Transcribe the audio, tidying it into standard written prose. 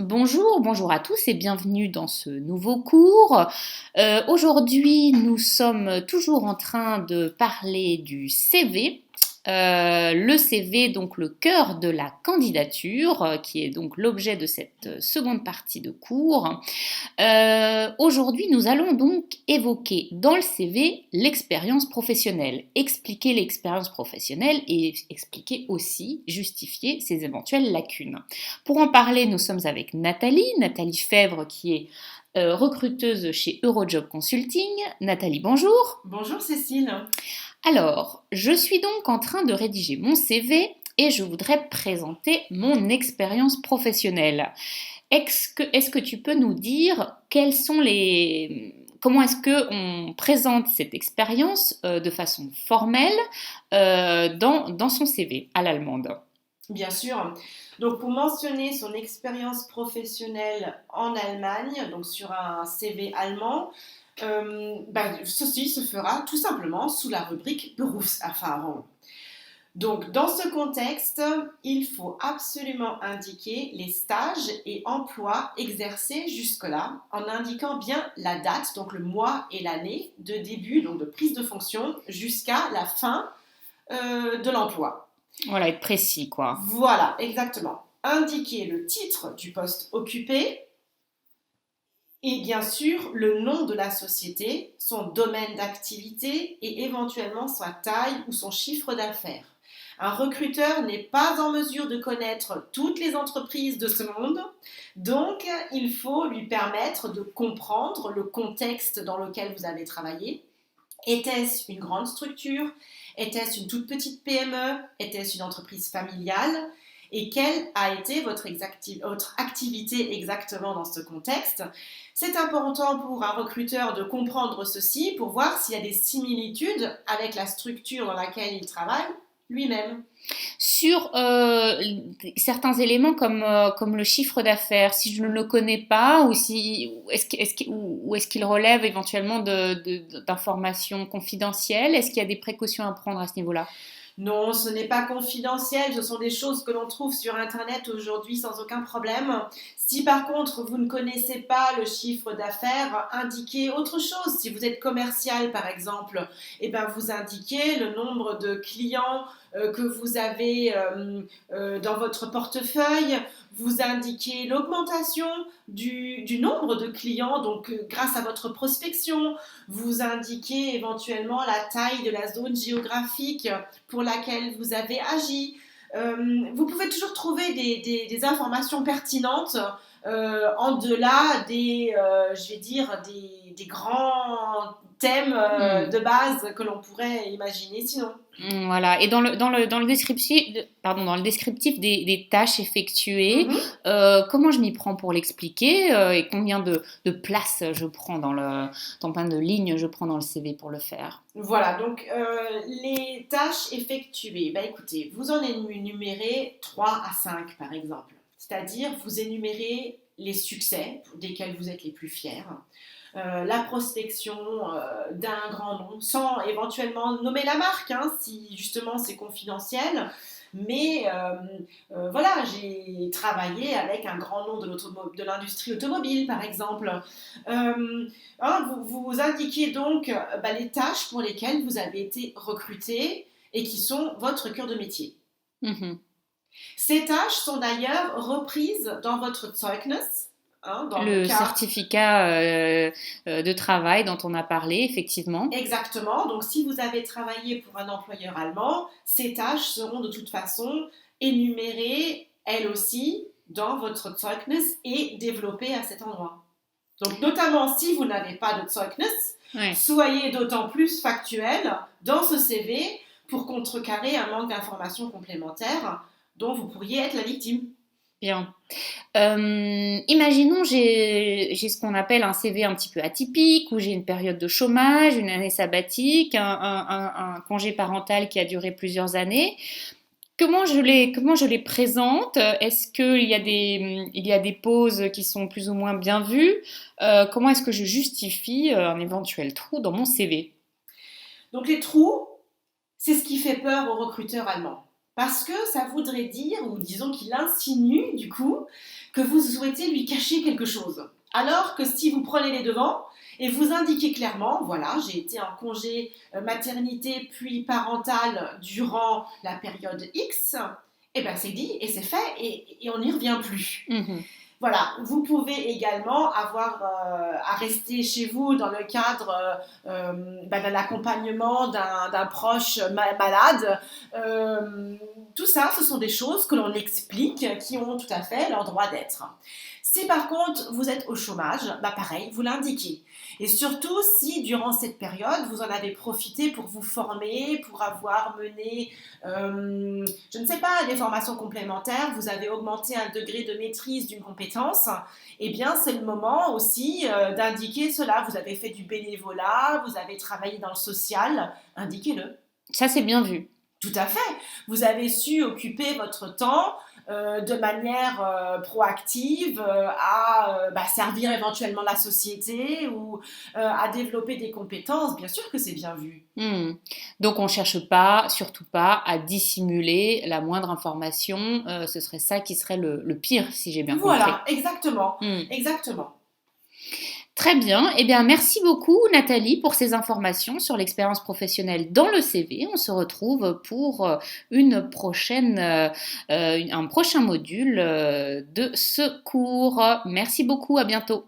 Bonjour à tous et bienvenue dans ce nouveau cours. Aujourd'hui, nous sommes toujours en train de parler du CV. Le CV, donc le cœur de la candidature, qui est donc l'objet de cette seconde partie de cours. Aujourd'hui, nous allons donc évoquer dans le CV l'expérience professionnelle, expliquer l'expérience professionnelle et expliquer aussi, justifier ses éventuelles lacunes. Pour en parler, nous sommes avec Nathalie Fèvre qui est recruteuse chez Eurojob Consulting. Nathalie, bonjour. Bonjour Cécile. Alors, je suis donc en train de rédiger mon CV et je voudrais présenter mon expérience professionnelle. Est-ce que tu peux nous dire comment est-ce qu'on présente cette expérience de façon formelle dans son CV à l'allemande? Bien sûr. Donc pour mentionner son expérience professionnelle en Allemagne, donc sur un CV allemand, ceci se fera tout simplement sous la rubrique Berufserfahrung. Donc dans ce contexte, il faut absolument indiquer les stages et emplois exercés jusque-là en indiquant bien la date, donc le mois et l'année de début, donc de prise de fonction jusqu'à la fin de l'emploi. Voilà, être précis, quoi. Voilà, exactement. Indiquer le titre du poste occupé et bien sûr le nom de la société, son domaine d'activité et éventuellement sa taille ou son chiffre d'affaires. Un recruteur n'est pas en mesure de connaître toutes les entreprises de ce monde, donc il faut lui permettre de comprendre le contexte dans lequel vous avez travaillé. Était-ce une grande structure? Était-ce une toute petite PME? Était-ce une entreprise familiale? Et quelle a été votre activité exactement dans ce contexte? C'est important pour un recruteur de comprendre ceci pour voir s'il y a des similitudes avec la structure dans laquelle il travaille lui-même. Sur certains éléments comme le chiffre d'affaires, si je ne le connais pas, ou est-ce qu'il relève éventuellement d'informations confidentielles, est-ce qu'il y a des précautions à prendre à ce niveau-là? Non, ce n'est pas confidentiel, ce sont des choses que l'on trouve sur Internet aujourd'hui sans aucun problème. Si par contre vous ne connaissez pas le chiffre d'affaires, indiquez autre chose. Si vous êtes commercial par exemple, vous indiquez le nombre de clients que vous avez dans votre portefeuille, vous indiquez l'augmentation du nombre de clients, donc grâce à votre prospection, vous indiquez éventuellement la taille de la zone géographique pour laquelle vous avez agi. Vous pouvez toujours trouver des informations pertinentes en delà des grands thèmes de base que l'on pourrait imaginer sinon. Voilà. Et dans le descriptif des tâches effectuées, Mhm. comment je m'y prends pour l'expliquer et combien de place je prends dans plein de lignes je prends dans le CV pour le faire? Voilà, donc les tâches effectuées, écoutez, vous en énumérez 3 à 5 par exemple. C'est-à-dire, vous énumérez les succès desquels vous êtes les plus fiers, la prospection d'un grand nom, sans éventuellement nommer la marque, hein, si justement c'est confidentiel. Mais voilà, j'ai travaillé avec un grand nom de l'industrie automobile, par exemple. Vous indiquez donc les tâches pour lesquelles vous avez été recruté et qui sont votre cœur de métier. Mhm. Ces tâches sont d'ailleurs reprises dans votre Zeugnis, hein, dans le Le cas. certificat de travail dont on a parlé, effectivement. Exactement. Donc, si vous avez travaillé pour un employeur allemand, ces tâches seront de toute façon énumérées, elles aussi, dans votre Zeugnis et développées à cet endroit. Donc, notamment si vous n'avez pas de Zeugnis, Ouais. soyez d'autant plus factuel dans ce CV pour contrecarrer un manque d'informations complémentaires dont vous pourriez être la victime. Bien. Imaginons j'ai ce qu'on appelle un CV un petit peu atypique, où j'ai une période de chômage, une année sabbatique, un congé parental qui a duré plusieurs années. Comment je les présente? Est-ce il y a des pauses qui sont plus ou moins bien vues? Comment est-ce que je justifie un éventuel trou dans mon CV? Donc, les trous, c'est ce qui fait peur aux recruteurs allemands. Parce que ça voudrait dire, ou disons qu'il insinue du coup, que vous souhaitez lui cacher quelque chose. Alors que si vous prenez les devants et vous indiquez clairement, voilà, j'ai été en congé maternité puis parental durant la période X, et bien c'est dit et c'est fait et on n'y revient plus. Mhm. Voilà, vous pouvez également avoir à rester chez vous dans le cadre d'un accompagnement d'un proche malade. Tout ça, ce sont des choses que l'on explique, qui ont tout à fait leur droit d'être. Si par contre vous êtes au chômage, bah pareil, vous l'indiquez. Et surtout si durant cette période, vous en avez profité pour vous former, pour avoir mené, je ne sais pas, des formations complémentaires, vous avez augmenté un degré de maîtrise d'une compétence, eh bien c'est le moment aussi d'indiquer cela. Vous avez fait du bénévolat, vous avez travaillé dans le social, indiquez-le. Ça, c'est bien vu. Tout à fait. Vous avez su occuper votre temps de manière proactive à servir éventuellement la société ou à développer des compétences. Bien sûr que c'est bien vu. Hmm. Donc on ne cherche pas, surtout pas, à dissimuler la moindre information. Ce serait ça qui serait le pire, si j'ai bien compris. Voilà, exactement. Hmm. Exactement. Très bien. Eh bien, merci beaucoup Nathalie pour ces informations sur l'expérience professionnelle dans le CV. On se retrouve pour un prochain module de ce cours. Merci beaucoup, à bientôt.